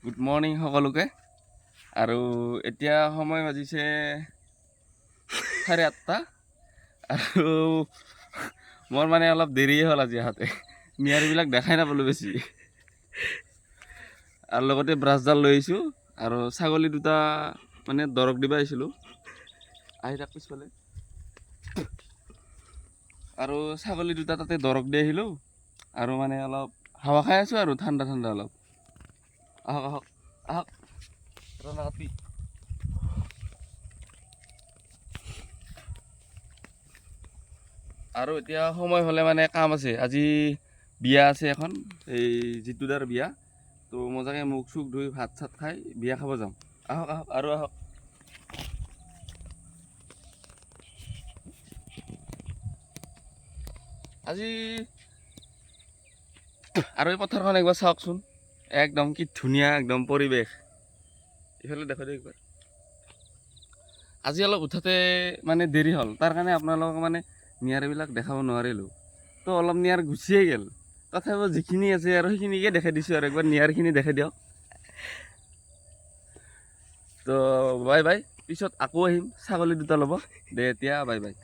Good morning সকলোকে। আৰু এতিয়া সময় বাজিছে 8:30 আৰু মোৰ মানে অলপ দেৰিয়ে হ'ল আজি আহোঁতে। মিয়াৰবিলাক দেখাই নাপালোঁ বেছি। আৰু লগতে ব্ৰাছডাল লৈ আহিছোঁ আৰু ছাগলী দুটা মানে দৰৱ দিব আহিছিলোঁ। আহি থাক পিছফালে। আৰু ছাগলী দুটা তাতে দৰৱ দি আহিলোঁ আৰু মানে অলপ হাৱা খাই আছোঁ আৰু ঠাণ্ডা ঠাণ্ডা অলপ। আহক আহক আহক ৰঙা কাপি। আৰু এতিয়া সময় হ'লে মানে কাম আছে, আজি বিয়া আছে এখন, এই জিতুদাৰ বিয়া। তো মজাকৈ মুখ চুখ ধুই ভাত চাত খাই বিয়া খাব যাম। আহক আহক আৰু আহক। আজি আৰু এই পথাৰখন একবাৰ চাওকচোন, একদম কি ধুনীয়া একদম পৰিৱেশ। এইফালে দেখো দে একবাৰ। আজি অলপ উঠোতে মানে দেৰি হ'ল, তাৰ কাৰণে আপোনালোকক মানে নিয়াৰবিলাক দেখাব নোৱাৰিলোঁ। তো অলপ নিয়াৰ গুচিয়ে গ'ল, তথাপিও যিখিনি আছে আৰু সেইখিনিকে দেখাই দিছোঁ আৰু একবাৰ নিয়াৰখিনি দেখাই দিয়ক। তো বাই বাই, পিছত আকৌ আহিম ছাগলী দুটা ল'ব। দে এতিয়া বাই বাই।